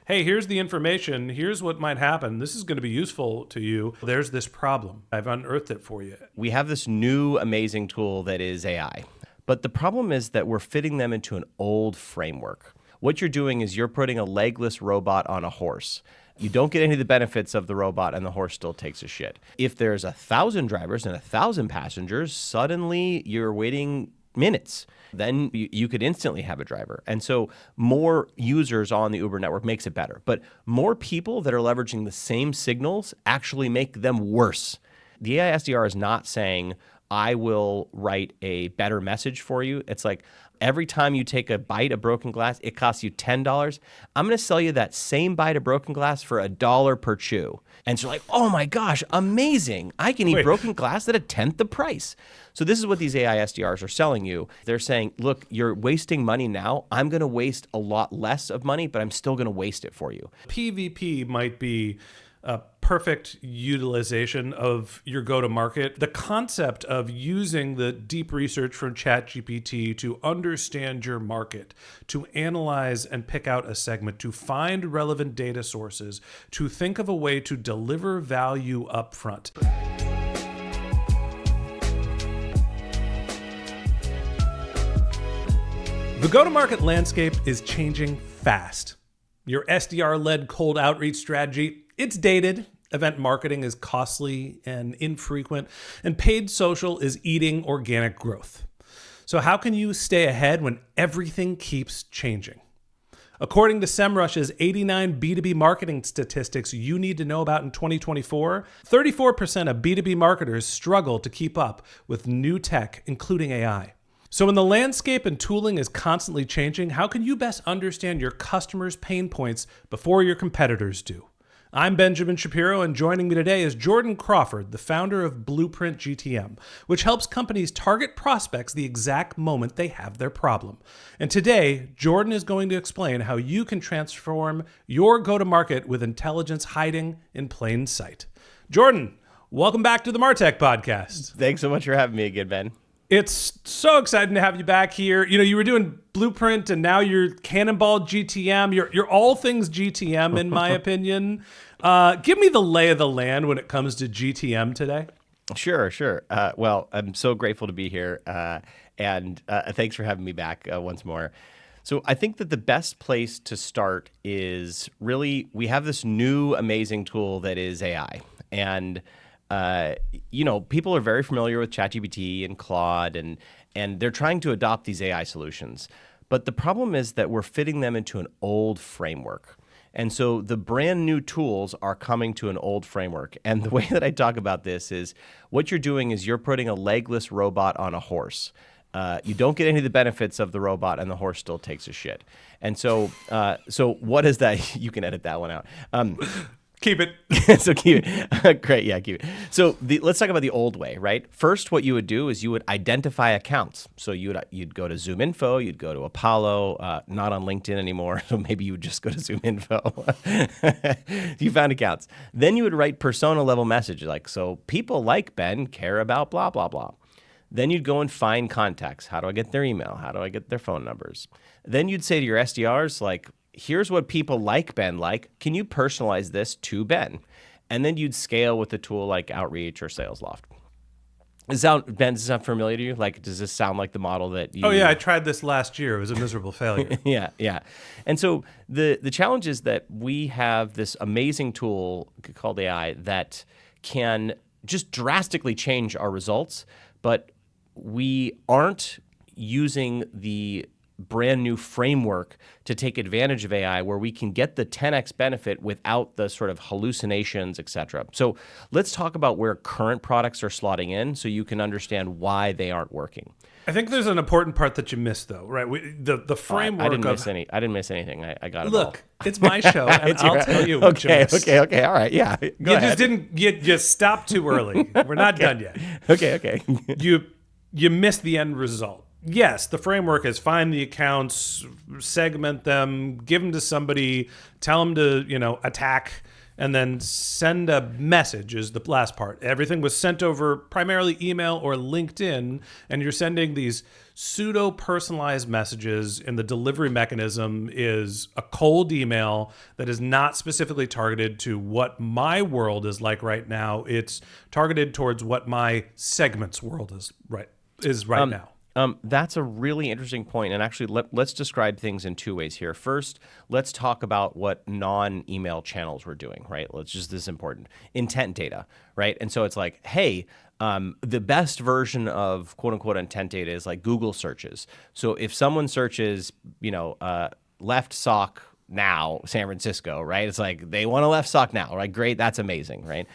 hey, here's the information. Here's what might happen. This is going to be useful to you. There's this problem. I've unearthed it for you. We have this new amazing tool that is AI. But the problem is that we're fitting them into an old framework. What you're doing is you're putting a legless robot on a horse. You don't get any of the benefits of the robot, and the horse still takes a shit. If there's 1,000 drivers and 1,000 passengers, suddenly you're waiting minutes. Then you could instantly have a driver. And so more users on the Uber network makes it better. But more people that are leveraging the same signals actually make them worse. The AI SDR is not saying, I will write a better message for you. It's like, every time you take a bite of broken glass, it costs you $10. I'm going to sell you that same bite of broken glass for $1 per chew. And so you're like, oh my gosh, amazing. I can eat broken glass at 1/10 the price. So this is what these AI SDRs are selling you. They're saying, look, you're wasting money now. I'm going to waste a lot less of money, but I'm still going to waste it for you. PVP might be a perfect utilization of your go-to-market. The concept of using the deep research from ChatGPT to understand your market, to analyze and pick out a segment, to find relevant data sources, to think of a way to deliver value upfront. The go-to-market landscape is changing fast. Your SDR-led cold outreach strategy, it's dated. Event marketing is costly and infrequent, and paid social is eating organic growth. So how can you stay ahead when everything keeps changing? According to SEMrush's 89 B2B marketing statistics you need to know about in 2024, 34% of B2B marketers struggle to keep up with new tech, including AI. So when the landscape and tooling is constantly changing, how can you best understand your customers' pain points before your competitors do? I'm Benjamin Shapiro, and joining me today is Jordan Crawford, the founder of Blueprint GTM, which helps companies target prospects the exact moment they have their problem. And today, Jordan is going to explain how you can transform your go-to-market with intelligence hiding in plain sight. Jordan, welcome back to the MarTech podcast. Thanks so much for having me again, Ben. It's so exciting to have you back here. You know, you were doing Blueprint and now you're Cannonball GTM. You're all things GTM in my opinion. Give me the lay of the land when it comes to GTM today. Sure. Well, I'm so grateful to be here. And thanks for having me back once more. So I think that the best place to start is really, we have this new amazing tool that is AI. And people are very familiar with ChatGPT and Claude, and they're trying to adopt these AI solutions. But the problem is that we're fitting them into an old framework. And so the brand new tools are coming to an old framework. And the way that I talk about this is what you're doing is you're putting a legless robot on a horse. You don't get any of the benefits of the robot, and the horse still takes a shit. And so what is that? You can edit that one out. Keep it. So keep it. Great. Yeah, keep it. So let's talk about the old way, right? First, what you would do is you would identify accounts. So you'd go to ZoomInfo, you'd go to Apollo, not on LinkedIn anymore. So maybe you would just go to ZoomInfo. You found accounts. Then you would write persona level messages like, so people like Ben care about blah, blah, blah. Then you'd go and find contacts. How do I get their email? How do I get their phone numbers? Then you'd say to your SDRs, like, here's what people like Ben like. Can you personalize this to Ben? And then you'd scale with a tool like Outreach or SalesLoft. Ben, does this sound familiar to you? Like, does this sound like the model that you... Oh, yeah, I tried this last year. It was a miserable failure. Yeah. And so the challenge is that we have this amazing tool called AI that can just drastically change our results, but we aren't using the brand new framework to take advantage of AI where we can get the 10x benefit without the sort of hallucinations, et cetera. So let's talk about where current products are slotting in so you can understand why they aren't working. I think there's an important part that you missed, though, right? The framework I didn't miss anything. I got it all. Look, it's my show, and I'll tell you. Okay. All right. Yeah. Go ahead. You stopped too early. We're not done yet. Okay. You missed the end result. Yes, the framework is find the accounts, segment them, give them to somebody, tell them to, attack, and then send a message is the last part. Everything was sent over primarily email or LinkedIn, and you're sending these pseudo personalized messages, and the delivery mechanism is a cold email that is not specifically targeted to what my world is like right now. It's targeted towards what my segment's world is right now. That's a really interesting point. And actually, let's describe things in two ways here. First, let's talk about what non-email channels we're doing, right? This is important. Intent data, right? And so it's like, hey, the best version of quote unquote intent data is like Google searches. So if someone searches, left sock now, San Francisco, right? It's like they want a left sock now, right? Great, that's amazing, right?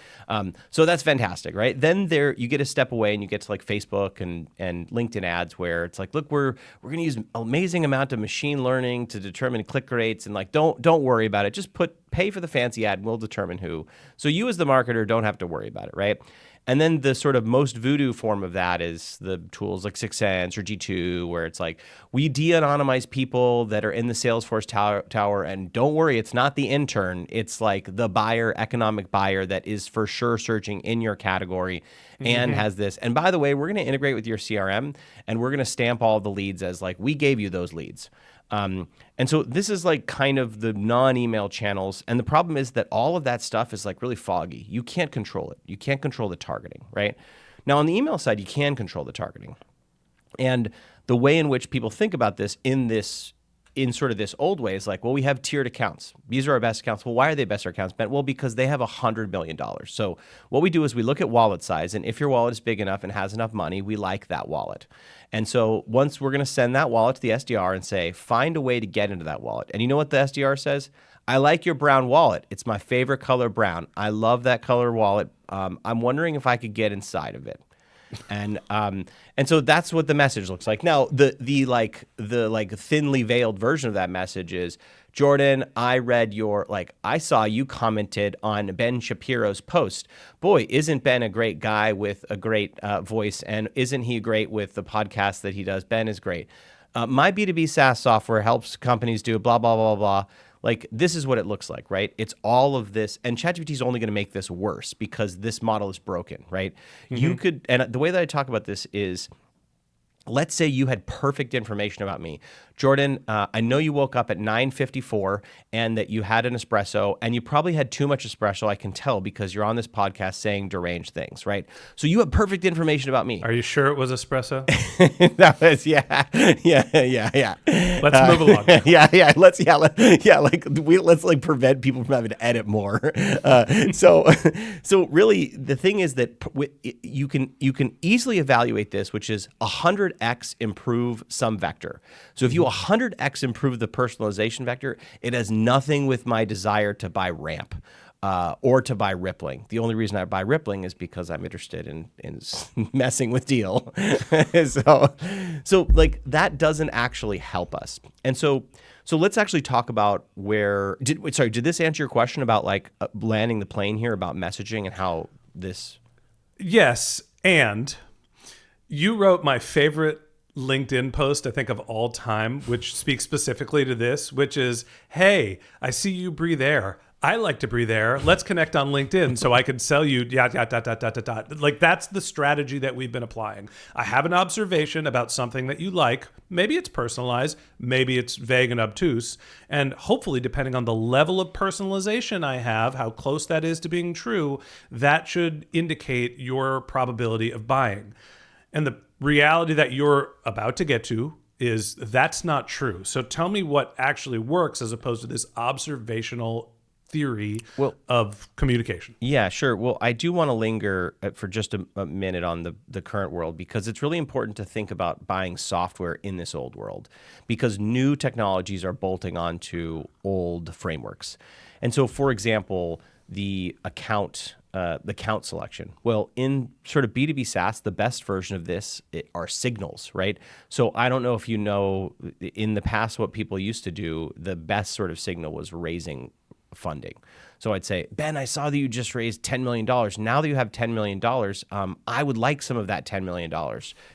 So that's fantastic, right? Then you get a step away and you get to like Facebook and LinkedIn ads where it's like, look, we're going to use an amazing amount of machine learning to determine click rates, and like don't worry about it. Just pay for the fancy ad and we'll determine who. So you as the marketer don't have to worry about it, right? And then the sort of most voodoo form of that is the tools like 6 Sense or G2, where it's like, we de-anonymize people that are in the Salesforce tower, and don't worry, it's not the intern. It's like the buyer, economic buyer that is for sure searching in your category and has this. And by the way, we're going to integrate with your CRM, and we're going to stamp all the leads as like, we gave you those leads. And so this is like kind of the non-email channels. And the problem is that all of that stuff is like really foggy. You can't control it. You can't control the targeting, right? Now on the email side, you can control the targeting. And the way in which people think about this in sort of this old way is like, well, we have tiered accounts. These are our best accounts. Well, why are they best accounts, Ben? Well, because they have $100 million. So what we do is we look at wallet size, and if your wallet is big enough and has enough money, we like that wallet. And so once we're going to send that wallet to the SDR and say, find a way to get into that wallet. And you know what the SDR says? I like your brown wallet. It's my favorite color, brown. I love that color wallet. I'm wondering if I could get inside of it. And so that's what the message looks like. Now, the thinly veiled version of that message is, Jordan, I read I saw you commented on Ben Shapiro's post. Boy, isn't Ben a great guy with a great voice, and isn't he great with the podcast that he does? Ben is great. My B2B SaaS software helps companies do blah, blah, blah, blah. Like, this is what it looks like, right? It's all of this, and ChatGPT is only going to make this worse because this model is broken, right? You could, and the way that I talk about this is, let's say you had perfect information about me. Jordan, I know you woke up at 9:54 and that you had an espresso, and you probably had too much espresso. I can tell because you're on this podcast saying deranged things, right? So you have perfect information about me. Are you sure it was espresso? That was, yeah. Let's move along. Let's prevent people from having to edit more. So really the thing is that you can easily evaluate this, which is 100x improve some vector. So if you 100x improve the personalization vector, it has nothing with my desire to buy Ramp or to buy Rippling. The only reason I buy Rippling is because I'm interested in messing with deal. so like that doesn't actually help us. And so let's actually talk about did this answer your question about landing the plane here about messaging and how this? Yes, and you wrote my favorite LinkedIn post, I think, of all time, which speaks specifically to this, which is, hey, I see you breathe air. I like to breathe air. Let's connect on LinkedIn so I can sell you . Like, that's the strategy that we've been applying. I have an observation about something that you like. Maybe it's personalized. Maybe it's vague and obtuse. And hopefully, depending on the level of personalization I have, how close that is to being true, that should indicate your probability of buying. And the reality that you're about to get to is that's not true. So tell me what actually works as opposed to this observational theory of communication. Yeah, sure. Well, I do want to linger for just a minute on the current world, because it's really important to think about buying software in this old world, because new technologies are bolting onto old frameworks. And so, for example, the account selection. Well, in sort of B2B SaaS, the best version of this are signals, right? So I don't know if you know, in the past, what people used to do, the best sort of signal was raising funding. So I'd say, Ben, I saw that you just raised $10 million. Now that you have $10 million, I would like some of that $10 million.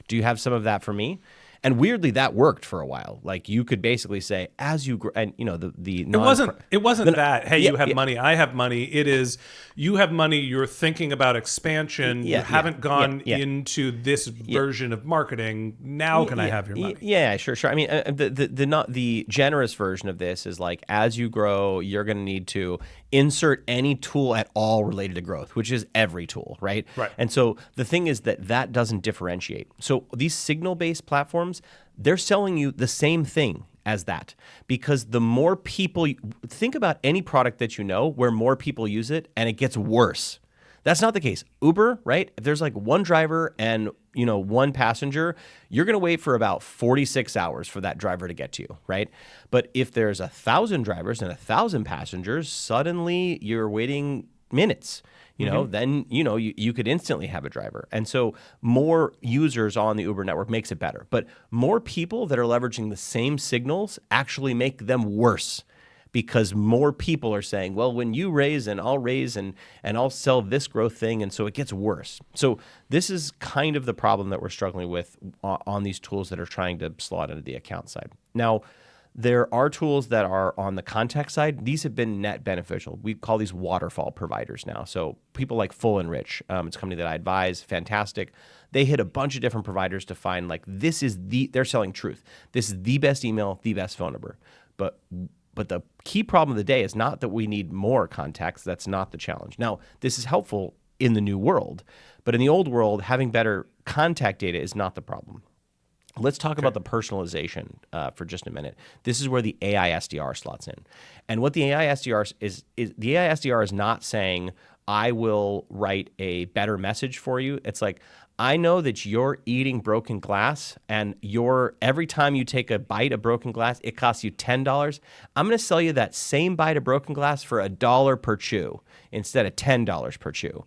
Do you have some of that for me? And weirdly, that worked for a while. Like you could basically say, as you grow, and It wasn't that, hey, yeah, you have yeah. money, I have money. It is, you have money, you're thinking about expansion, you haven't gone into this version of marketing. Now can I have your money? Yeah, sure. I mean, the generous version of this is like, as you grow, you're going to need to insert any tool at all related to growth, which is every tool, right? Right. And so the thing is that doesn't differentiate. So these signal-based platforms, they're selling you the same thing as that, because the more people think about any product that you know where more people use it and it gets worse. That's not the case. Uber, right? If there's like one driver and one passenger, you're going to wait for about 46 hours for that driver to get to you, right? But if there's 1,000 drivers and 1,000 passengers, suddenly you're waiting minutes. Then you could instantly have a driver. And so more users on the Uber network makes it better. But more people that are leveraging the same signals actually make them worse, because more people are saying, well, when you raise and I'll sell this growth thing, and so it gets worse. So this is kind of the problem that we're struggling with on these tools that are trying to slot into the account side. Now, there are tools that are on the contact side. These have been net beneficial. We call these waterfall providers now. So people like Full and Rich, it's a company that I advise, fantastic. They hit a bunch of different providers to find they're selling truth. This is the best email, the best phone number. But the key problem of the day is not that we need more contacts. That's not the challenge. Now, this is helpful in the new world, but in the old world, having better contact data is not the problem. Let's talk about the personalization for just a minute. This is where the AI SDR slots in. And what the AI SDR is the AI SDR is not saying, I will write a better message for you. It's like, I know that you're eating broken glass, and every time you take a bite of broken glass, it costs you $10. I'm going to sell you that same bite of broken glass for $1 per chew instead of $10 per chew.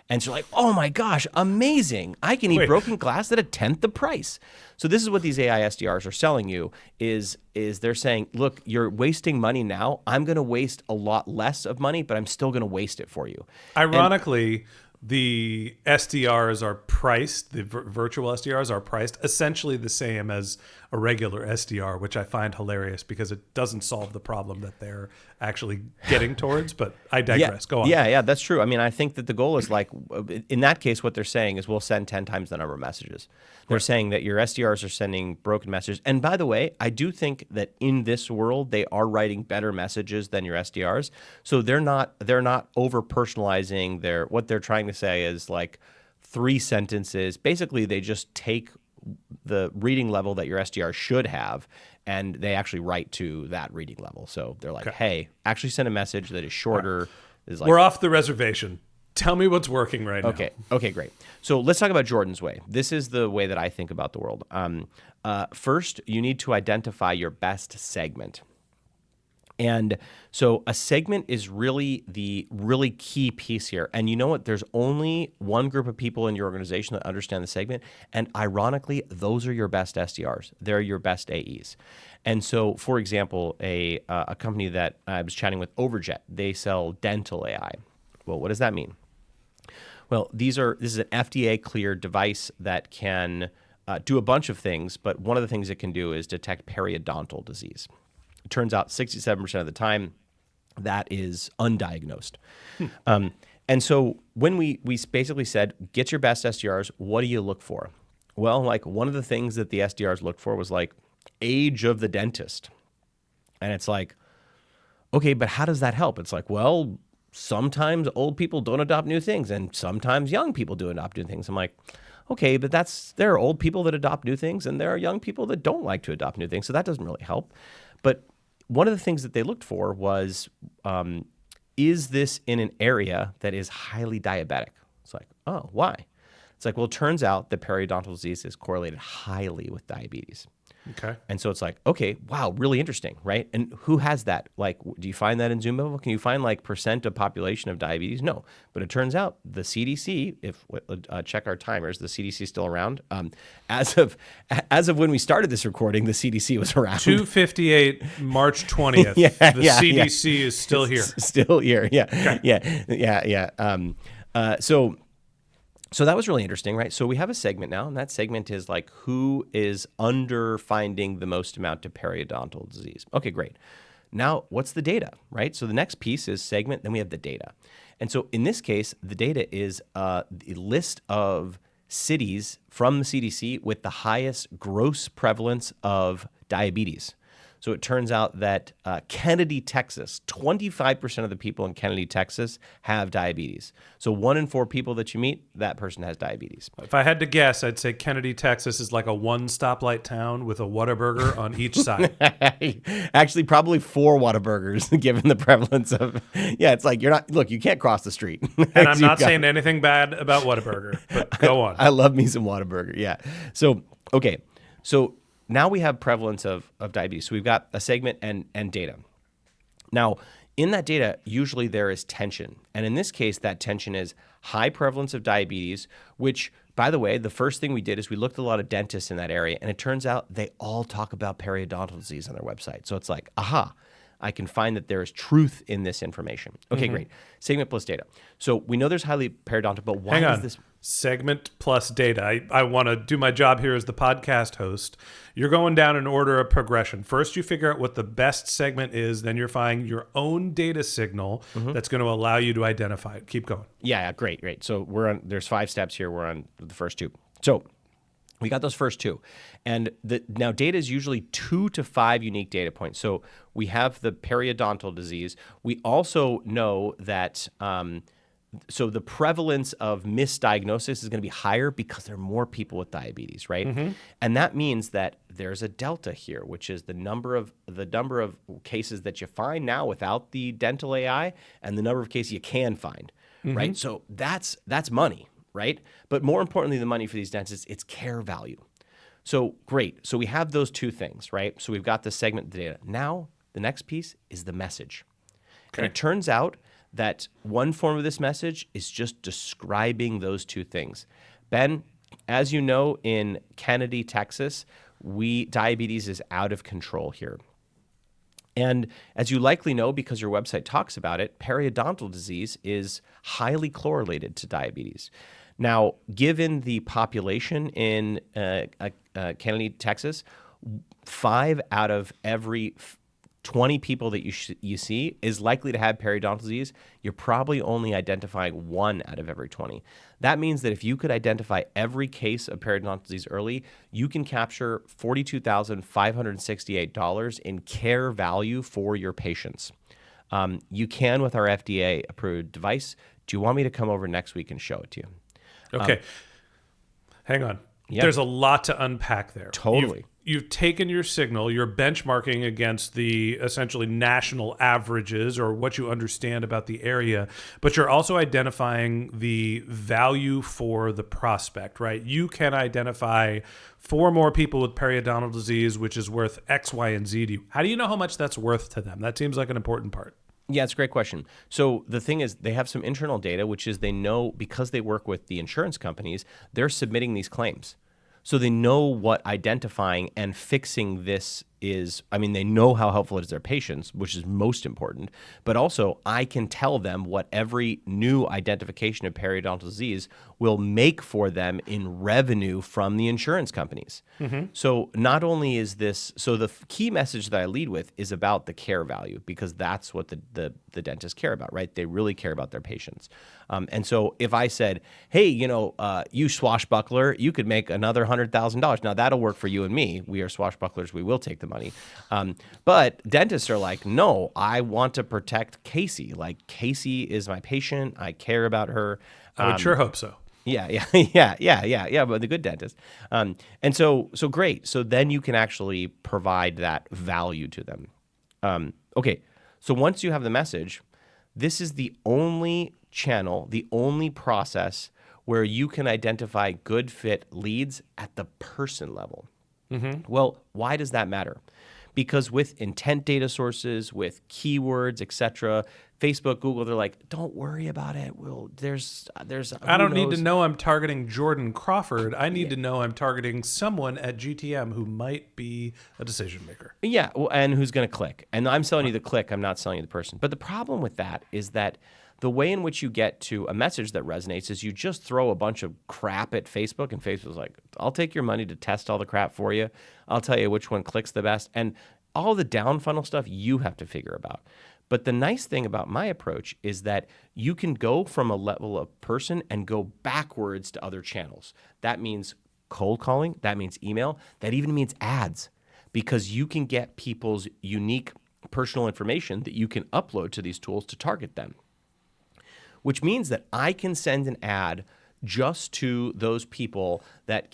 And so like, oh my gosh, amazing. I can eat broken glass at 1/10 the price. So this is what these AI SDRs are selling you is they're saying, look, you're wasting money now. I'm going to waste a lot less of money, but I'm still going to waste it for you. Ironically, the SDRs are priced, the virtual SDRs are priced essentially the same as a regular SDR, which I find hilarious because it doesn't solve the problem that they're actually getting towards. But I digress. Go on. Yeah, that's true. I mean, I think that the goal is like, in that case, what they're saying is we'll send 10 times the number of messages. They're saying that your SDRs are sending broken messages. And by the way, I do think that in this world, they are writing better messages than your SDRs. So they're not over personalizing what they're trying to say is like 3 sentences. Basically, they just take the reading level that your SDR should have, and they actually write to that reading level. So they're like, hey, actually send a message that is shorter. Is like, we're off the reservation. Tell me what's working right now. Okay, great. So let's talk about Jordan's way. This is the way that I think about the world. First, you need to identify your best segment. And so a segment is really the really key piece here. And you know what? There's only one group of people in your organization that understand the segment. And ironically, those are your best SDRs. They're your best AEs. And so, for example, a company that I was chatting with, Overjet, they sell dental AI. Well, what does that mean? Well, this is an FDA-cleared device that can do a bunch of things, but one of the things it can do is detect periodontal disease. It turns out 67% of the time, that is undiagnosed. And so when we basically said, get your best SDRs, what do you look for? Well, like one of the things that the SDRs looked for was like age of the dentist. And it's like, okay, but how does that help? It's like, well, sometimes old people don't adopt new things, and sometimes young people do adopt new things. I'm like, okay, but there are old people that adopt new things, and there are young people that don't like to adopt new things, so that doesn't really help. But one of the things that they looked for was, is this in an area that is highly diabetic? It's like, oh, why? It's like, well, it turns out that periodontal disease is correlated highly with diabetes. Okay. And so it's like, okay, wow, really interesting, right? And who has that? Like, do you find that in Zoom level? Can you find like % of population of diabetes? No. But it turns out the CDC, check our timers, the CDC is still around. As of when we started this recording, the CDC was around. 2:58 March 20th. The CDC is still here. Still here. Yeah. Okay. Yeah. So So that was really interesting, right? So we have a segment now, and that segment is like who is under finding the most amount of periodontal disease. Okay, great. Now, what's the data, right? So the next piece is segment, then we have the data. And so in this case, the data is the list of cities from the CDC with the highest gross prevalence of diabetes. So it turns out that Kennedy, Texas, 25% of the people in Kennedy, Texas have diabetes. So 1 in 4 people that you meet, that person has diabetes. If I had to guess, I'd say Kennedy, Texas is like a 1 stoplight town with a Whataburger on each side. Actually, probably 4 Whataburgers, given the prevalence of, it's like you can't cross the street. And I'm not saying anything bad about Whataburger, but go on. I love me some Whataburger, yeah. So, okay, so now we have prevalence of diabetes. So we've got a segment and data. Now, in that data, usually there is tension. And in this case, that tension is high prevalence of diabetes, which, by the way, the first thing we did is we looked at a lot of dentists in that area, and it turns out they all talk about periodontal disease on their website. So it's like, aha, I can find that there is truth in this information. Okay, great. Segment plus data. So we know there's highly periodontal, but why is this? Segment plus data. I want to do my job here as the podcast host. You're going down in order of progression. First, you figure out what the best segment is. Then you're finding your own data signal that's going to allow you to identify it. Keep going. Yeah, great. So there's 5 steps here. We're on the first 2. So we got those first 2. And now data is usually 2 to 5 unique data points. So we have the periodontal disease. We also know that so the prevalence of misdiagnosis is going to be higher because there are more people with diabetes, right? And that means that there's a delta here, which is the number of cases that you find now without the dental AI and the number of cases you can find, right? So that's money, right? But more importantly than money for these dentists, it's care value. So great. So we have those 2 things, right? So we've got the segment data. Now the next piece is the message. Okay. And it turns out that one form of this message is just describing those 2 things. Ben, as you know, in Kennedy, Texas, diabetes is out of control here. And as you likely know, because your website talks about it, periodontal disease is highly correlated to diabetes. Now, given the population in Kennedy, Texas, 5 out of every 20 people that you see is likely to have periodontal disease. You're probably only identifying 1 out of every 20. That means that if you could identify every case of periodontal disease early, you can capture $42,568 in care value for your patients. You can with our FDA-approved device. Do you want me to come over next week and show it to you? Okay. Hang on. Yep. There's a lot to unpack there. Totally. You've taken your signal, you're benchmarking against the essentially national averages or what you understand about the area, but you're also identifying the value for the prospect, right? You can identify 4 more people with periodontal disease, which is worth X, Y, and Z to you. How do you know how much that's worth to them? That seems like an important part. Yeah, it's a great question. So the thing is, they have some internal data, which is they know because they work with the insurance companies, they're submitting these claims. So they know what identifying and fixing this is. I mean, they know how helpful it is to their patients, which is most important. But also, I can tell them what every new identification of periodontal disease will make for them in revenue from the insurance companies. So not only is this, so the key message that I lead with is about the care value, because that's what the dentists care about, right? They really care about their patients. And so if I said, hey, you swashbuckler, you could make another $100,000. Now that'll work for you and me. We are swashbucklers. We will take the money. But dentists are like, no, I want to protect Casey. Like, Casey is my patient. I care about her. I would sure hope so. Yeah, but the good dentist. And so great. So then you can actually provide that value to them. Okay, so once you have the message, this is the only channel, the only process where you can identify good fit leads at the person level. Well, why does that matter? Because with intent data sources, with keywords, etc., Facebook, Google, they're like, don't worry about it. I don't need to know I'm targeting Jordan Crawford. I need to know I'm targeting someone at GTM who might be a decision maker. Yeah, well, and who's going to click. And I'm selling you the click. I'm not selling you the person. But the problem with that is that the way in which you get to a message that resonates is you just throw a bunch of crap at Facebook, and Facebook's like, I'll take your money to test all the crap for you. I'll tell you which one clicks the best. And all the down funnel stuff you have to figure about. But the nice thing about my approach is that you can go from a level of person and go backwards to other channels. That means cold calling. That means email. That even means ads, because you can get people's unique personal information that you can upload to these tools to target them, which means that I can send an ad just to those people that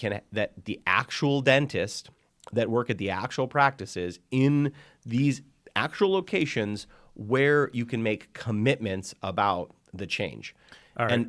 the actual dentist that work at the actual practices in these actual locations where you can make commitments about the change. All right,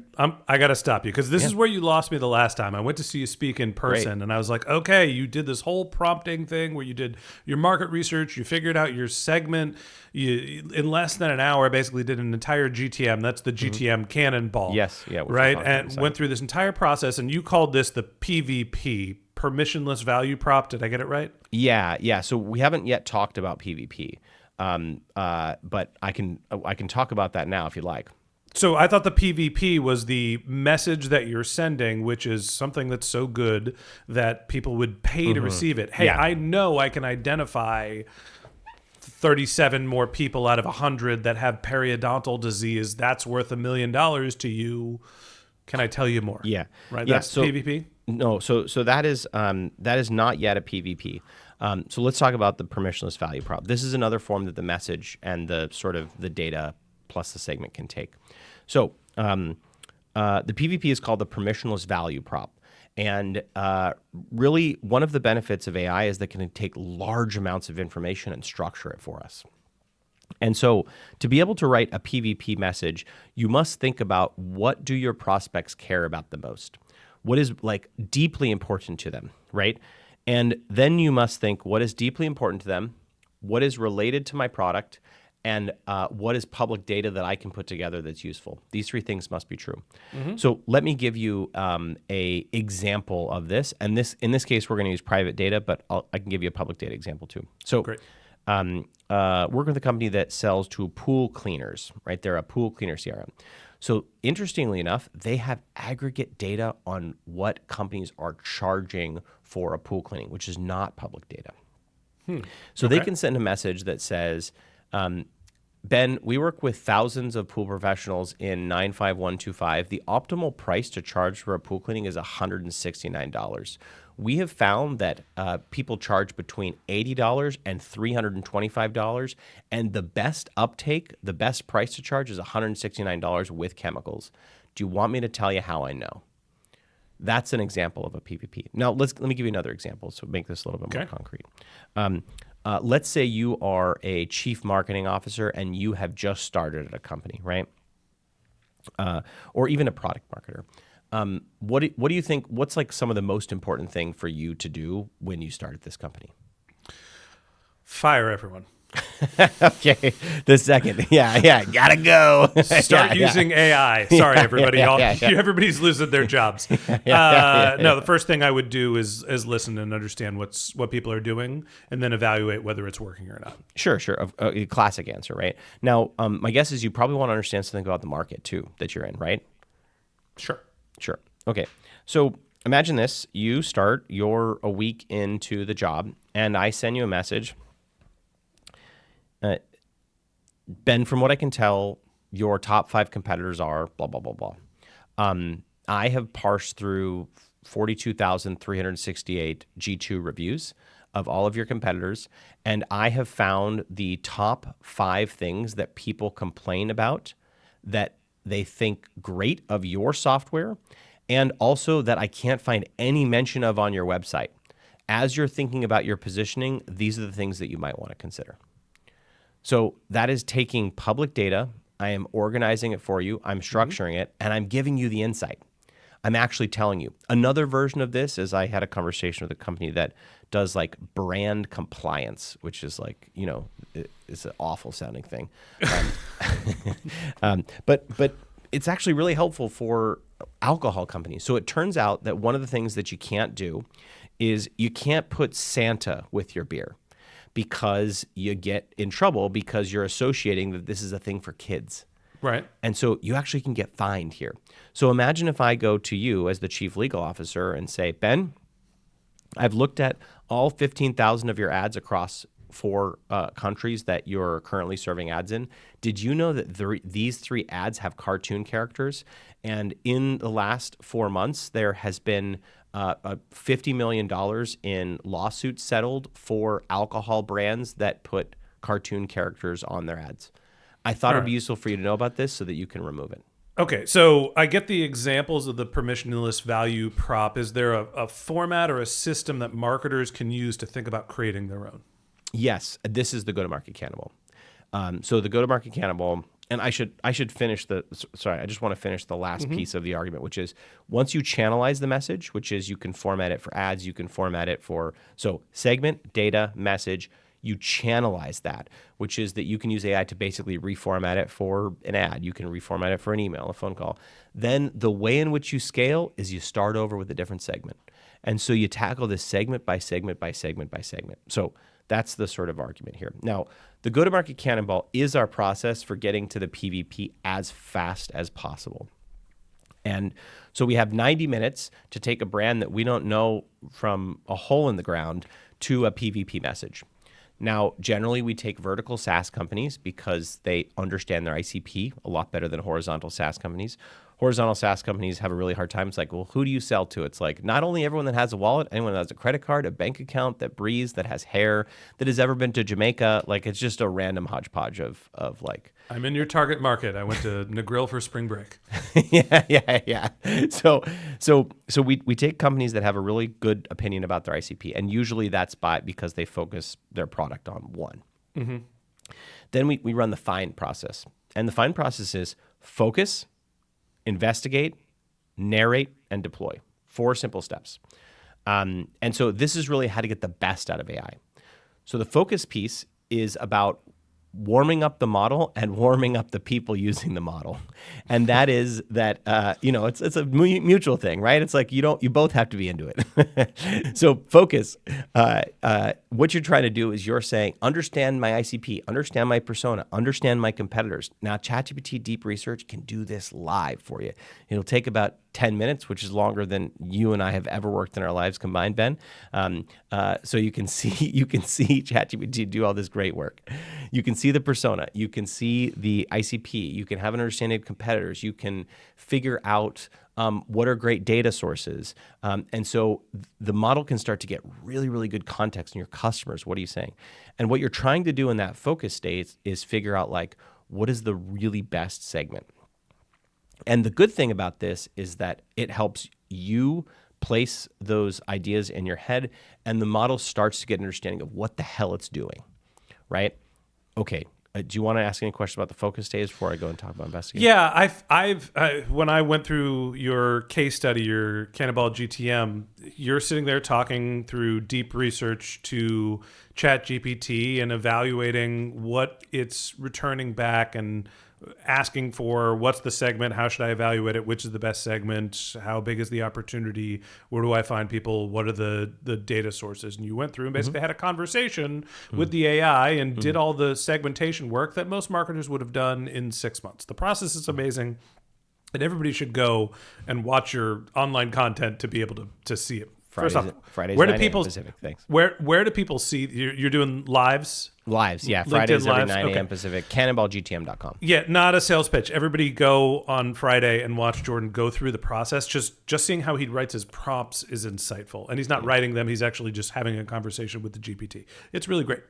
I got to stop you because this is where you lost me the last time. I went to see you speak in person, and I was like, okay, you did this whole prompting thing where you did your market research, you figured out your segment. You, in less than an hour, basically did an entire GTM. That's the GTM cannonball. Yes, yeah. Right, and went through this entire process, and you called this the PVP, permissionless value prop. Did I get it right? Yeah. So we haven't yet talked about PVP. But I can talk about that now if you like. So I thought the PVP was the message that you're sending, which is something that's so good that people would pay to receive it. Hey, I know I can identify 37 more people out of 100 that have periodontal disease. That's worth $1 million to you. Can I tell you more? Yeah. Right. That's PVP? No. So that is not yet a PVP. So let's talk about the permissionless value prop. This is another form that the message and the sort of the data plus the segment can take. So the PVP is called the permissionless value prop. And really one of the benefits of AI is that it can take large amounts of information and structure it for us. And so to be able to write a PVP message, you must think about what do your prospects care about the most? What is like deeply important to them, right? And then you must think what is deeply important to them, what is related to my product, and what is public data that I can put together that's useful. These three things must be true. So let me give you a example of this. And in this case, we're going to use private data, but I can give you a public data example too. So Great. Work with a company that sells to pool cleaners, right? They're a pool cleaner CRM. So interestingly enough, they have aggregate data on what companies are charging for a pool cleaning, which is not public data. So they can send a message that says, Ben, we work with thousands of pool professionals in 95125. The optimal price to charge for a pool cleaning is $169. We have found that people charge between $80 and $325, and the best uptake, the best price to charge is $169 with chemicals. Do you want me to tell you how I know? That's an example of a PVP. Now, let me give you another example to make this a little bit more concrete. Let's say you are a chief marketing officer and you have just started at a company, right? Or even a product marketer. What do you think? What's like some of the most important thing for you to do when you started this company? Fire everyone. Okay, the second, gotta go. Start using AI. Sorry, everybody. Everybody's losing their jobs. No, the first thing I would do is listen and understand what people are doing, and then evaluate whether it's working or not. Sure. A classic answer, right? Now, my guess is you probably want to understand something about the market too that you're in, right? Sure. Okay. So imagine this: you're a week into the job, and I send you a message. Ben, from what I can tell, your top 5 competitors are blah, blah, blah, blah. I have parsed through 42,368 G2 reviews of all of your competitors, and I have found the top 5 things that people complain about that they think great of your software, and also that I can't find any mention of on your website. As you're thinking about your positioning, these are the things that you might want to consider. So that is taking public data, I am organizing it for you, I'm structuring it, and I'm giving you the insight. I'm actually telling you. Another version of this is I had a conversation with a company that does like brand compliance, which is like, is an awful sounding thing. But it's actually really helpful for alcohol companies. So it turns out that one of the things that you can't do is you can't put Santa with your beer, because you get in trouble because you're associating that this is a thing for kids. Right. And so you actually can get fined here. So imagine if I go to you as the chief legal officer and say, Ben, I've looked at all 15,000 of your ads across 4 countries that you're currently serving ads in. Did you know that these 3 ads have cartoon characters? And in the last 4 months, there has been $50 million in lawsuits settled for alcohol brands that put cartoon characters on their ads. I thought it'd be useful for you to know about this so that you can remove it. Okay, so I get the examples of the permissionless value prop. Is there a format or a system that marketers can use to think about creating their own? Yes, this is the go-to-market cannibal. So the go-to-market cannibal, and I should finish I just want to finish the last piece of the argument, which is once you channelize the message, which is you can format it for ads, you can format it for, so segment, data, message, you channelize that, which is that you can use AI to basically reformat it for an ad. You can reformat it for an email, a phone call. Then the way in which you scale is you start over with a different segment. And so you tackle this segment by segment by segment by segment. So that's the sort of argument here. Now, the go-to-market cannonball is our process for getting to the PVP as fast as possible. And so we have 90 minutes to take a brand that we don't know from a hole in the ground to a PVP message. Now, generally, we take vertical SaaS companies because they understand their ICP a lot better than horizontal SaaS companies. Horizontal SaaS companies have a really hard time. It's like, well, who do you sell to? It's like not only everyone that has a wallet, anyone that has a credit card, a bank account, that breathes, that has hair, that has ever been to Jamaica. Like, it's just a random hodgepodge of like. I'm in your target market. I went to Negril for spring break. Yeah. So we take companies that have a really good opinion about their ICP, and usually that's because they focus their product on one. Mm-hmm. Then we run the find process, and the find process is focus, investigate, narrate, and deploy. 4 simple steps. And so this is really how to get the best out of AI. So the focus piece is about warming up the model and warming up the people using the model. And that is that, it's a mutual thing, right? It's like you both have to be into it. So focus, what you're trying to do is you're saying, understand my ICP, understand my persona, understand my competitors. Now, ChatGPT Deep Research can do this live for you. It'll take about 10 minutes, which is longer than you and I have ever worked in our lives combined, Ben. So you can see ChatGPT do all this great work. You can see the persona. You can see the ICP. You can have an understanding of competitors. You can figure out what are great data sources. And so the model can start to get really, really good context in your customers. What are you saying? And what you're trying to do in that focus state is figure out, like, what is the really best segment? And the good thing about this is that it helps you place those ideas in your head, and the model starts to get an understanding of what the hell it's doing, right? Okay. Do you want to ask any questions about the focus stage before I go and talk about investigation? Yeah, I've when I went through your case study, your Cannonball GTM, you're sitting there talking through deep research to ChatGPT and evaluating what it's returning back and asking for what's the segment, how should I evaluate it, which is the best segment, how big is the opportunity, where do I find people, what are the data sources, and you went through and basically had a conversation with the AI and did all the segmentation work that most marketers would have done in 6 months. The process is amazing, and everybody should go and watch your online content to be able to see it. Fridays, First off, Fridays where do 9 people Pacific. Thanks. Where do people see you're doing lives? Lives, yeah. LinkedIn Fridays every lives? 9 a.m. Okay. Pacific. CannonballGTM.com. Yeah, not a sales pitch. Everybody go on Friday and watch Jordan go through the process. Just seeing how he writes his prompts is insightful. And he's not writing them. He's actually just having a conversation with the GPT. It's really great.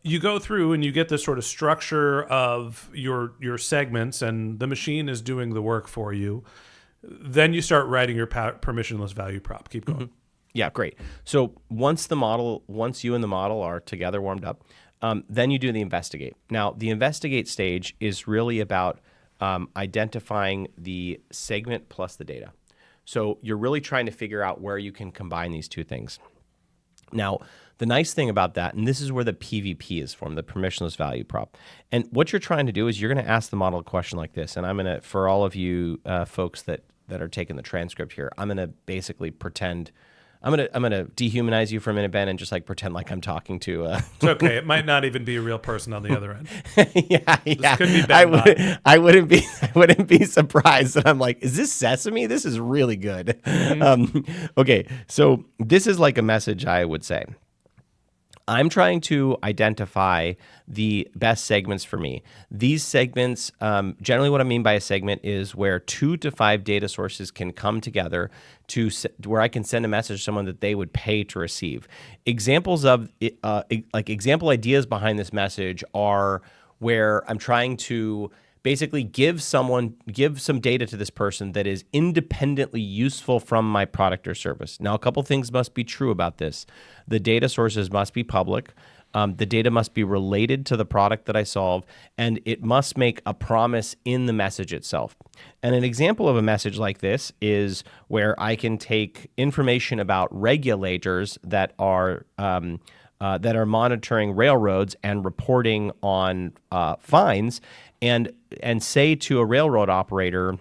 You go through and you get this sort of structure of your segments, and the machine is doing the work for you. Then you start writing your permissionless value prop. Keep going. Mm-hmm. Yeah, great. So once you and the model are together warmed up, then you do the investigate. Now, the investigate stage is really about identifying the segment plus the data. So you're really trying to figure out where you can combine these two things. Now, the nice thing about that, and this is where the PVP is formed, the permissionless value prop. And what you're trying to do is you're going to ask the model a question like this. And I'm going to, for all of you folks that are taking the transcript here, I'm going to basically pretend, I'm going to dehumanize you for a minute, Ben, and just like pretend like I'm talking to. It's okay. It might not even be a real person on the other end. Yeah. This could be Ben. I wouldn't be surprised that I'm like, is this Sesame? This is really good. Okay, so this is like a message I would say. I'm trying to identify the best segments for me. These segments, generally what I mean by a segment is where 2 to 5 data sources can come together to where I can send a message to someone that they would pay to receive. Examples of like example ideas behind this message are where I'm trying to basically give some data to this person that is independently useful from my product or service. Now, a couple things must be true about this. The data sources must be public. The data must be related to the product that I solve, and it must make a promise in the message itself. And an example of a message like this is where I can take information about regulators that are monitoring railroads and reporting on fines, and say to a railroad operator,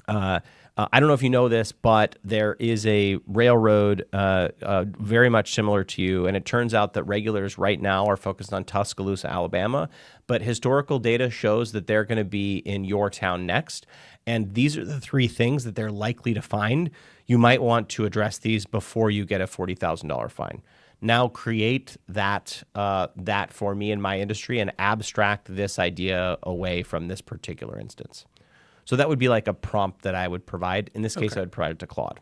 I don't know if you know this, but there is a railroad very much similar to you, and it turns out that regulators right now are focused on Tuscaloosa, Alabama, but historical data shows that they're going to be in your town next, and these are the 3 things that they're likely to find. You might want to address these before you get a $40,000 fine. Now create that for me in my industry and abstract this idea away from this particular instance. So that would be like a prompt that I would provide. In this case, I would provide it to Claude.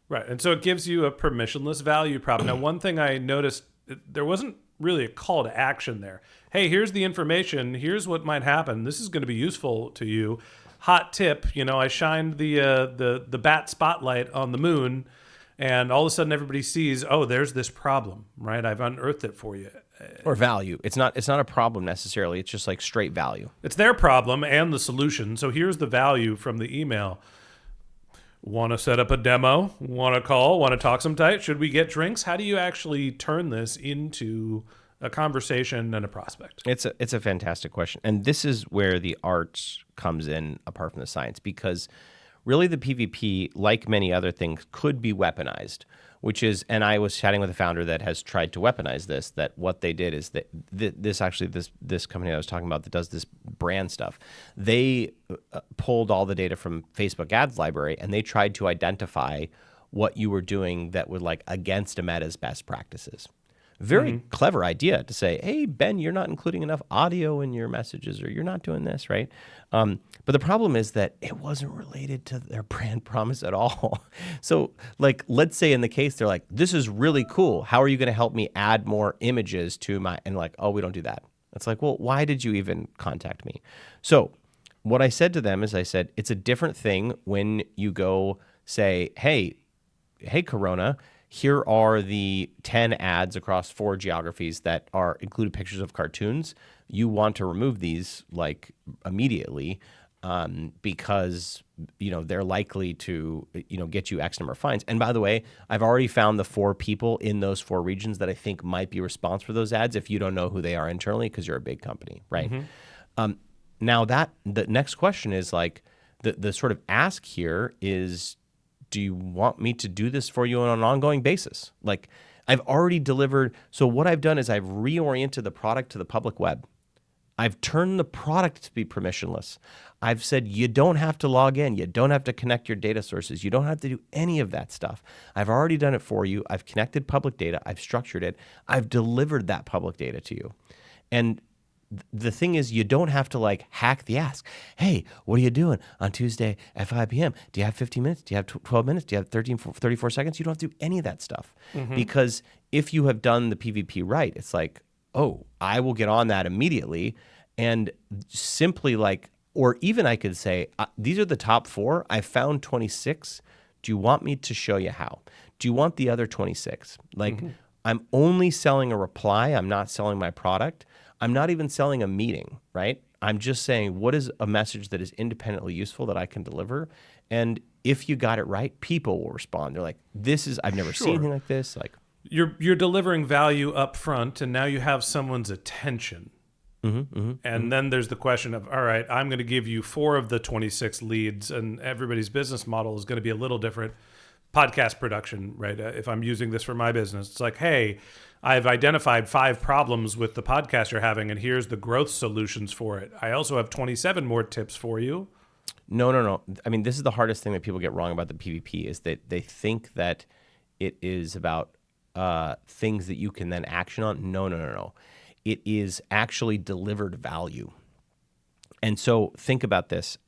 Right. And so it gives you a permissionless value prop. Now, one thing I noticed, there wasn't really a call to action there. Hey, here's the information. Here's what might happen. This is going to be useful to you. Hot tip, I shined the bat spotlight on the moon, and all of a sudden everybody sees, oh, there's this problem, right? I've unearthed it for you. Or value. It's not a problem necessarily. It's just like straight value. It's their problem and the solution. So here's the value from the email. Want to set up a demo? Want to call? Want to talk some tight? Should we get drinks? How do you actually turn this into a conversation and a prospect? It's a fantastic question. And this is where the art comes in apart from the science, because really the PVP, like many other things, could be weaponized, which is, and I was chatting with a founder that has tried to weaponize this, that what they did is that this company I was talking about that does this brand stuff, they pulled all the data from Facebook ads library and they tried to identify what you were doing that would like against a Meta's best practices. Very clever idea to say, hey, Ben, you're not including enough audio in your messages, or you're not doing this, right? But the problem is that it wasn't related to their brand promise at all. So like, let's say in the case, they're like, this is really cool. How are you going to help me add more images to my, and like, oh, we don't do that. It's like, well, why did you even contact me? So what I said to them is I said, it's a different thing when you go say, hey, Corona, here are the 10 ads across 4 geographies that are included pictures of cartoons. You want to remove these like immediately because they're likely to get you X number of fines. And by the way, I've already found the 4 people in those 4 regions that I think might be responsible for those ads if you don't know who they are internally because you're a big company, right? Now that the next question is like the sort of ask here is, do you want me to do this for you on an ongoing basis? Like I've already delivered. So what I've done is I've reoriented the product to the public web. I've turned the product to be permissionless. I've said you don't have to log in. You don't have to connect your data sources. You don't have to do any of that stuff. I've already done it for you. I've connected public data. I've structured it. I've delivered that public data to you. And the thing is, you don't have to like hack the ask. Hey, what are you doing on Tuesday at 5 p.m.? Do you have 15 minutes? Do you have 12 minutes? Do you have 34 seconds? You don't have to do any of that stuff. Because if you have done the PVP right, it's like, oh, I will get on that immediately. And simply like, or even I could say, these are the top 4. I found 26. Do you want me to show you how? Do you want the other 26? Like, I'm only selling a reply. I'm not selling my product. I'm not even selling a meeting, right? I'm just saying, what is a message that is independently useful that I can deliver? And if you got it right, people will respond. They're like, I've never seen anything like this. Like, You're delivering value up front, and now you have someone's attention. And then there's the question of, all right, I'm going to give you 4 of the 26 leads, and everybody's business model is going to be a little different. Podcast production, right? If I'm using this for my business, it's like, hey, I've identified 5 problems with the podcast you're having, and here's the growth solutions for it. I also have 27 more tips for you. No. I mean, this is the hardest thing that people get wrong about the PVP is that they think that it is about things that you can then action on. No. It is actually delivered value. And so think about this.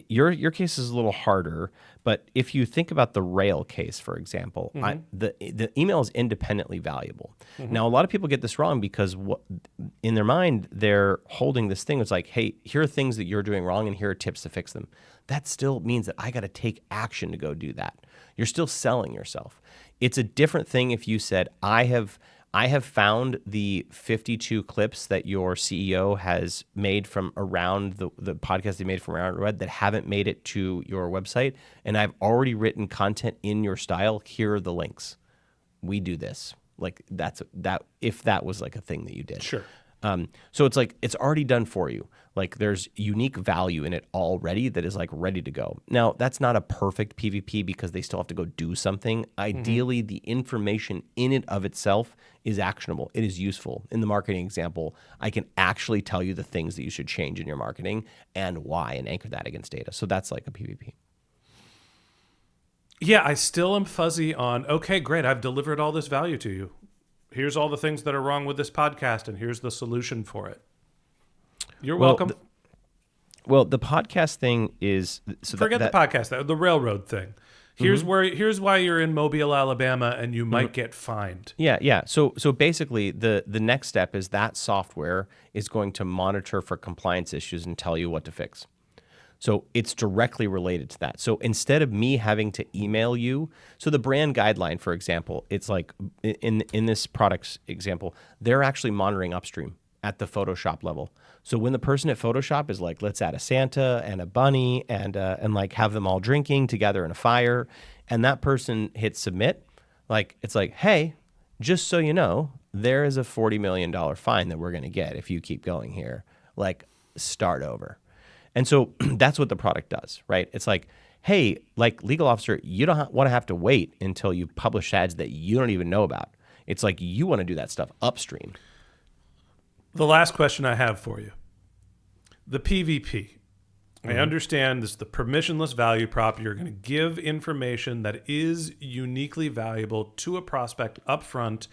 Your case is a little harder, but if you think about the rail case, for example, the email is independently valuable. Now, a lot of people get this wrong because in their mind, they're holding this thing. It's like, hey, here are things that you're doing wrong, and here are tips to fix them. That still means that I got to take action to go do that. You're still selling yourself. It's a different thing if you said, I have found the 52 clips that your CEO has made from around the podcast they made from around the web that haven't made it to your website, and I've already written content in your style. Here are the links. We do this. Like that. If that was like a thing that you did, Sure. So it's like it's already done for you. Like there's unique value in it already that is like ready to go. Now that's not a perfect PVP because they still have to go do something. Ideally, the information in it of itself is actionable. It is useful. In the marketing example, I can actually tell you the things that you should change in your marketing and why, and anchor that against data. So that's like a PVP. Yeah, I still am fuzzy on, okay, great, I've delivered all this value to you. Here's all the things that are wrong with this podcast, and here's the solution for it. You're welcome. The podcast thing is... So Forget the podcast, the railroad thing. Here's why you're in Mobile, Alabama, and you might get fined. Yeah. So basically, the next step is that software is going to monitor for compliance issues and tell you what to fix. So it's directly related to that. So instead of me having to email you, so the brand guideline, for example, it's like in this product's example, they're actually monitoring upstream at the Photoshop level. So when the person at Photoshop is like, let's add a Santa and a bunny and like have them all drinking together in a fire, and that person hits submit, like it's like, hey, just so you know, there is a $40 million fine that we're going to get if you keep going here. Like, start over. And so that's what the product does, right? It's like, hey, like legal officer, you don't want to have to wait until you publish ads that you don't even know about. It's like you want to do that stuff upstream. The last question I have for you. The PVP. I understand this is the permissionless value prop. You're going to give information that is uniquely valuable to a prospect upfront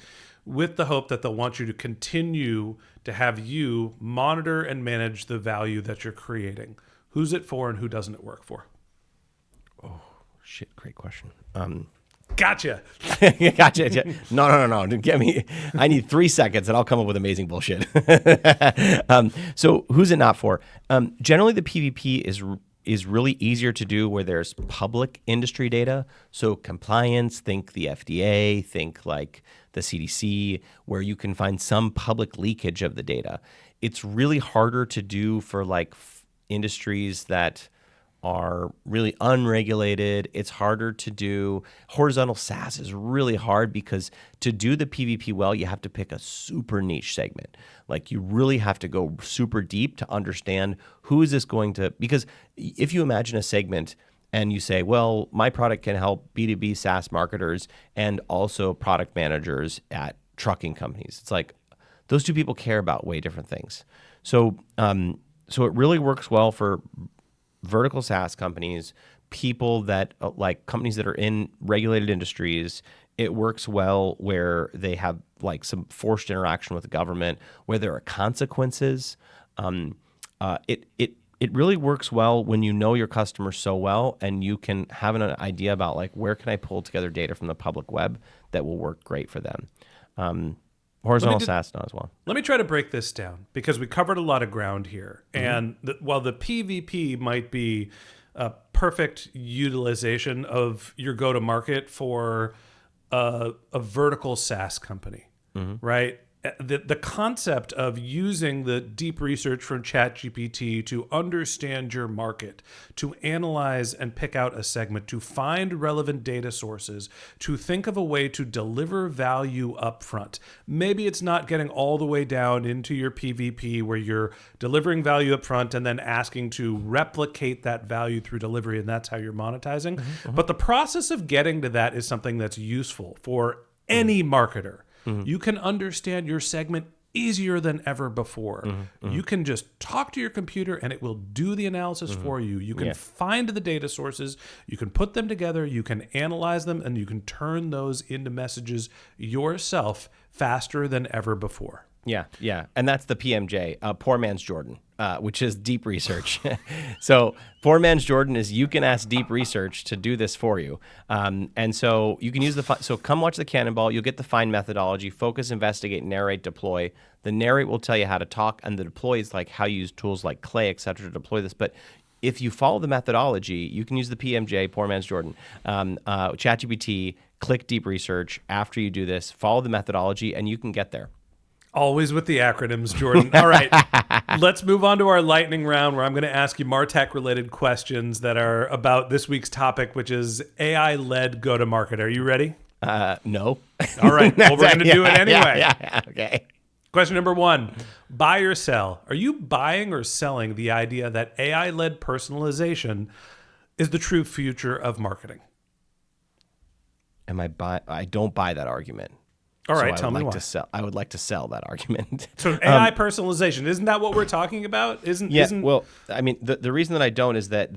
with the hope that they'll want you to continue to have you monitor and manage the value that you're creating. Who's it for and who doesn't it work for? Oh, shit. Great question. Gotcha. Gotcha. No. Get me. I need 3 seconds and I'll come up with amazing bullshit. So who's it not for? Generally, the PVP is really easier to do where there's public industry data. So compliance, think the FDA, think like the CDC, where you can find some public leakage of the data. It's really harder to do for like industries that are really unregulated. It's harder to do. Horizontal SaaS is really hard because to do the PVP well, you have to pick a super niche segment. Like you really have to go super deep to understand who is this going to, because if you imagine a segment and you say, well, my product can help B2B SaaS marketers and also product managers at trucking companies. It's like those two people care about way different things. So it really works well for vertical SaaS companies, people that like companies that are in regulated industries. It works well where they have like some forced interaction with the government, where there are consequences. It really works well when you know your customer so well and you can have an idea about like where can I pull together data from the public web that will work great for them. Horizontal SaaS now as well. Let me try to break this down because we covered a lot of ground here. And while the PVP might be a perfect utilization of your go-to-market for a vertical SaaS company, right? the concept of using the deep research from ChatGPT to understand your market, to analyze and pick out a segment, to find relevant data sources, to think of a way to deliver value up front. Maybe it's not getting all the way down into your PVP where you're delivering value up front and then asking to replicate that value through delivery, and that's how you're monetizing. But the process of getting to that is something that's useful for any marketer. You can understand your segment easier than ever before. You can just talk to your computer and it will do the analysis for you. You can find the data sources, you can put them together, you can analyze them, and you can turn those into messages yourself faster than ever before. Yeah. And that's the PMJ, poor man's Jordan, which is deep research. So poor man's Jordan is you can ask deep research to do this for you. And so you can use so come watch the Cannonball. You'll get the FIND methodology, focus, investigate, narrate, deploy. The narrate will tell you how to talk, and the deploy is like how you use tools like Clay, et cetera, to deploy this. But if you follow the methodology, you can use the PMJ, poor man's Jordan, ChatGPT, click deep research. After you do this, follow the methodology, and you can get there. Always with the acronyms, Jordan. All right, let's move on to our lightning round where I'm going to ask you MarTech-related questions that are about this week's topic, which is AI-led go-to-market. Are you ready? No. All right, well, we're going to do it anyway. Yeah, okay. Question number 1, buy or sell. Are you buying or selling the idea that AI-led personalization is the true future of marketing? I don't buy that argument. All right, tell me why. I would like to sell that argument. So AI personalization, isn't that what we're talking about? Well, I mean, the reason that I don't is that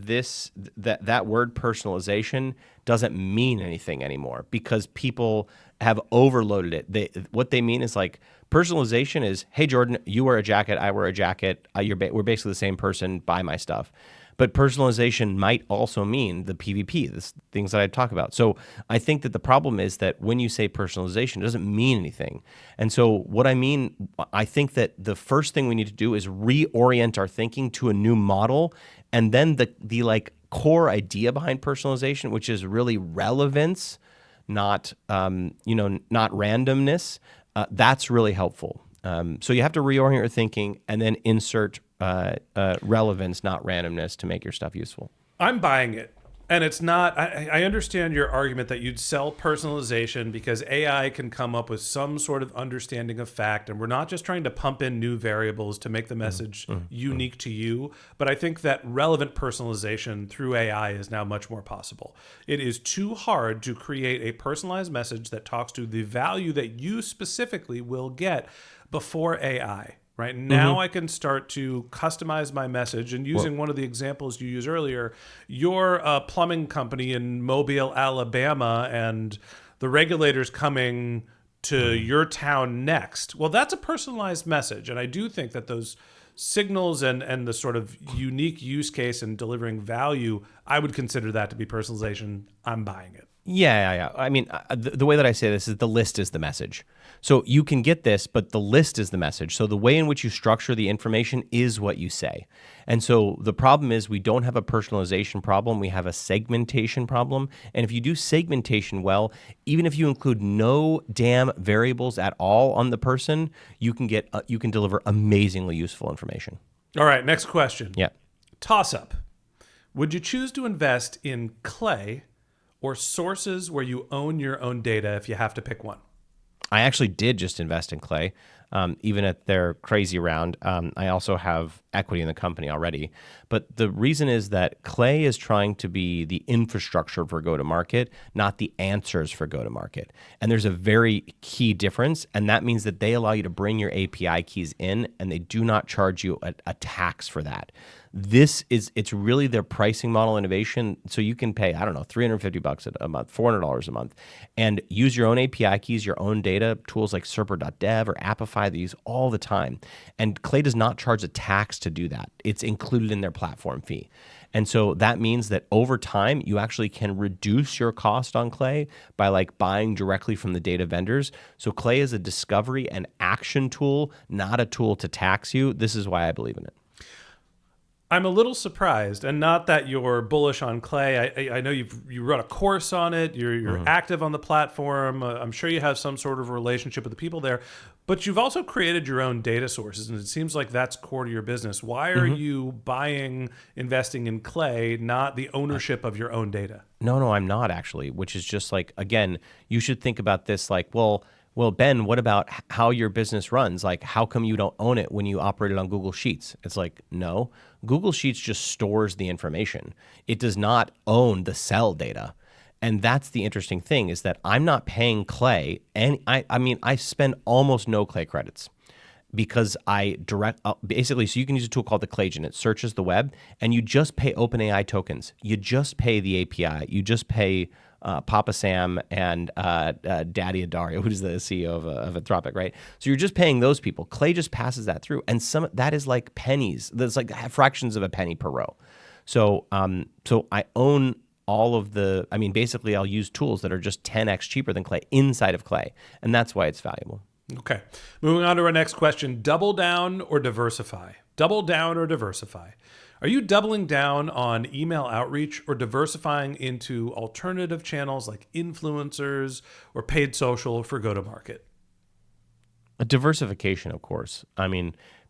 that word personalization doesn't mean anything anymore because people have overloaded it. What they mean is like personalization is, hey, Jordan, you wear a jacket, I wear a jacket, we're basically the same person, buy my stuff. But personalization might also mean the PVP, the things that I talk about. So I think that the problem is that when you say personalization, it doesn't mean anything. And so what I mean, I think that the first thing we need to do is reorient our thinking to a new model. And then the like core idea behind personalization, which is really relevance, not randomness, that's really helpful. So you have to reorient your thinking and then insert relevance, not randomness, to make your stuff useful. I'm buying it. And it's not, I understand your argument that you'd sell personalization because AI can come up with some sort of understanding of fact. And we're not just trying to pump in new variables to make the message unique to you. But I think that relevant personalization through AI is now much more possible. It is too hard to create a personalized message that talks to the value that you specifically will get before AI. Right now, I can start to customize my message, and using one of the examples you used earlier, you're a plumbing company in Mobile, Alabama, and the regulators coming to your town next. Well, that's a personalized message, and I do think that those signals and the sort of unique use case in delivering value, I would consider that to be personalization. I'm buying it. Yeah. I mean, the way that I say this is the list is the message. So you can get this, but the list is the message. So the way in which you structure the information is what you say. And so the problem is we don't have a personalization problem. We have a segmentation problem. And if you do segmentation well, even if you include no damn variables at all on the person, you can deliver amazingly useful information. All right, next question. Yeah. Toss up. Would you choose to invest in Clay or sources where you own your own data if you have to pick one? I actually did just invest in Clay, even at their crazy round. I also have equity in the company already. But the reason is that Clay is trying to be the infrastructure for go-to-market, not the answers for go-to-market. And there's a very key difference, and that means that they allow you to bring your API keys in, and they do not charge you a tax for that. It's really their pricing model innovation. So you can pay, I don't know, $350 a month, $400 a month, and use your own API keys, your own data, tools like Serper.dev or Appify, they use all the time. And Clay does not charge a tax to do that. It's included in their platform fee. And so that means that over time, you actually can reduce your cost on Clay by like buying directly from the data vendors. So Clay is a discovery and action tool, not a tool to tax you. This is why I believe in it. I'm a little surprised, and not that you're bullish on Clay. I know you wrote a course on it. You're active on the platform. I'm sure you have some sort of relationship with the people there. But you've also created your own data sources, and it seems like that's core to your business. Why are you investing in Clay, not the ownership of your own data? No, I'm not actually, which is just like, again, you should think about this like, well, Ben, what about how your business runs? Like, how come you don't own it when you operate it on Google Sheets? It's like, no, Google Sheets just stores the information. It does not own the cell data. And that's the interesting thing is that I'm not paying Clay. And I spend almost no Clay credits because I basically, so you can use a tool called the Claygen. It searches the web and you just pay OpenAI tokens. You just pay the API. You just pay Papa Sam and Daddy Adario, who's the CEO of Anthropic, right? So you're just paying those people. Clay just passes that through. And that is like pennies. That's like fractions of a penny per row. So I own all of basically I'll use tools that are just 10x cheaper than Clay inside of Clay. And that's why it's valuable. Okay. Moving on to our next question. Double down or diversify? Double down or diversify? Are you doubling down on email outreach or diversifying into alternative channels like influencers or paid social for go-to-market? A diversification, of course.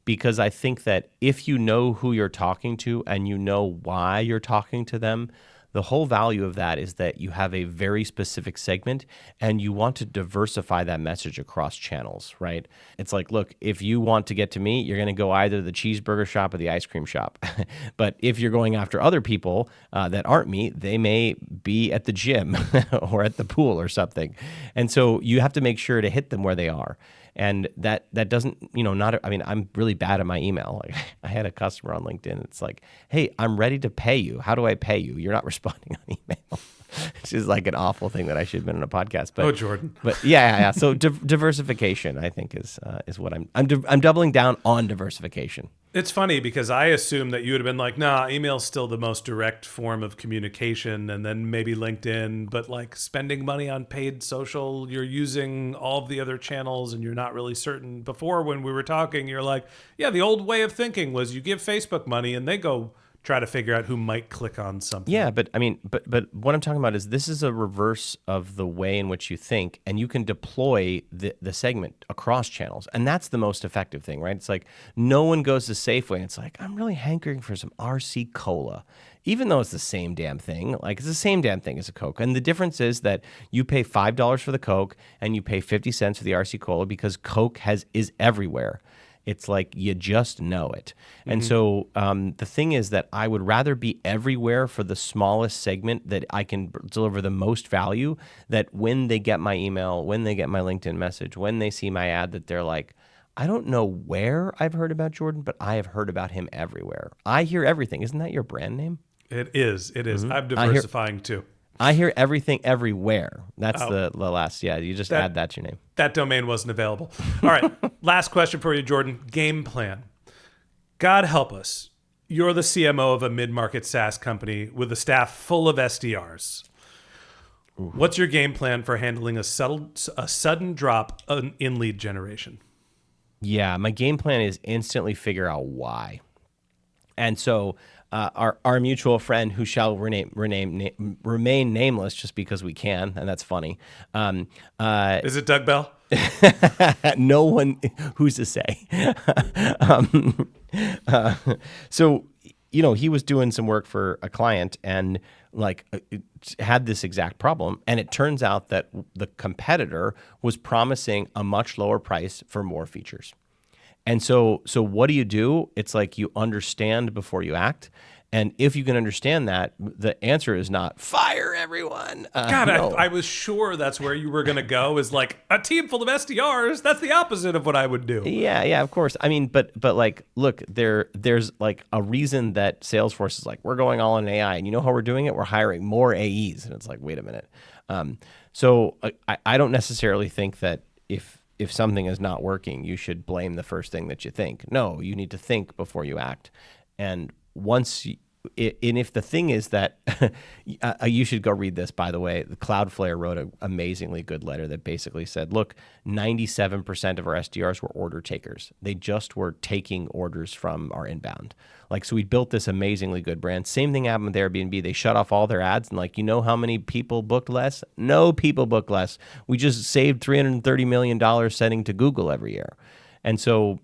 Because I think that if you know who you're talking to and you know why you're talking to them, the whole value of that is that you have a very specific segment and you want to diversify that message across channels, right? It's like, look, if you want to get to me, you're going to go either to the cheeseburger shop or the ice cream shop. But if you're going after other people that aren't me, they may be at the gym or at the pool or something. And so you have to make sure to hit them where they are. And that doesn't, I'm really bad at my email. Like, I had a customer on LinkedIn. It's like, hey, I'm ready to pay you. How do I pay you? You're not responding on email. Which is like an awful thing that I should have been on a podcast. But, Jordan. But yeah. So diversification, I think, is what I'm doubling down on diversification. It's funny because I assume that you would have been like, nah, email's still the most direct form of communication, and then maybe LinkedIn, but like spending money on paid social, you're using all of the other channels and you're not really certain. Before, when we were talking, you're like, yeah, the old way of thinking was you give Facebook money and they go try to figure out who might click on something. Yeah, but what I'm talking about is this is a reverse of the way in which you think, and you can deploy the segment across channels, and that's the most effective thing, right? It's like no one goes to Safeway and it's like, I'm really hankering for some RC Cola, even though it's the same damn thing. Like, it's the same damn thing as a Coke, and the difference is that you pay $5 for the Coke and you pay 50 cents for the RC Cola because Coke is everywhere. It's like you just know it. And so the thing is that I would rather be everywhere for the smallest segment that I can deliver the most value, that when they get my email, when they get my LinkedIn message, when they see my ad, that they're like, I don't know where I've heard about Jordan, but I have heard about him everywhere. I hear everything. Isn't that your brand name? It is. I'm diversifying too. I hear everything everywhere. That's the last. Yeah, you just add that to your name. That domain wasn't available. All right. Last question for you, Jordan. Game plan. God help us. You're the CMO of a mid-market SaaS company with a staff full of SDRs. Ooh. What's your game plan for handling a sudden drop in lead generation? Yeah, my game plan is instantly figure out why. And so our mutual friend, who shall remain nameless just because we can, and that's funny. Is it Doug Bell? No one, who's to say? So, he was doing some work for a client and had this exact problem. And it turns out that the competitor was promising a much lower price for more features. And so what do? It's like you understand before you act. And if you can understand that, the answer is not fire everyone. God, no. I was sure that's where you were going to go, is like a team full of SDRs. That's the opposite of what I would do. Yeah, of course. But like, look, there's like a reason that Salesforce is like, we're going all in AI. And you know how we're doing it? We're hiring more AEs. And it's like, wait a minute. So I don't necessarily think that if something is not working, you should blame the first thing that you think. No, you need to think before you act. And once And if the thing is that you should go read this, by the way. Cloudflare wrote an amazingly good letter that basically said, look, 97% of our SDRs were order takers. They just were taking orders from our inbound. Like, so we built this amazingly good brand. Same thing happened with Airbnb. They shut off all their ads, and like, you know how many people booked less? No people booked less. We just saved $330 million sending to Google every year. And so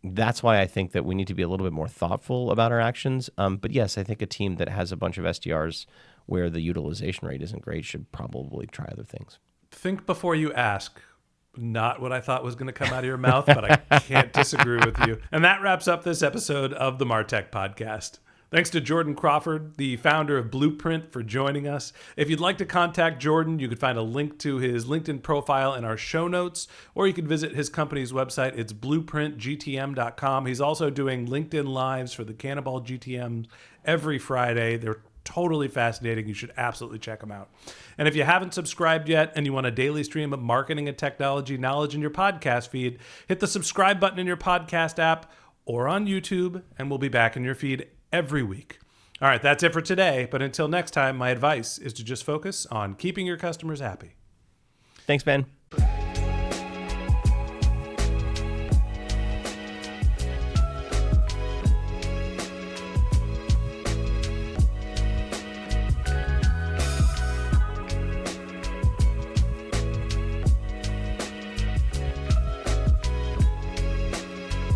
that's why I think that we need to be a little bit more thoughtful about our actions. But yes, I think a team that has a bunch of SDRs where the utilization rate isn't great should probably try other things. Think before you ask. Not what I thought was going to come out of your mouth, but I can't disagree with you. And that wraps up this episode of the MarTech Podcast. Thanks to Jordan Crawford, the founder of Blueprint, for joining us. If you'd like to contact Jordan, you could find a link to his LinkedIn profile in our show notes, or you can visit his company's website. It's blueprintgtm.com. He's also doing LinkedIn Lives for the Cannonball GTM every Friday. They're totally fascinating. You should absolutely check them out. And if you haven't subscribed yet and you want a daily stream of marketing and technology knowledge in your podcast feed, hit the subscribe button in your podcast app or on YouTube, and we'll be back in your feed every week. All right, that's it for today. But until next time, my advice is to just focus on keeping your customers happy. Thanks, Ben.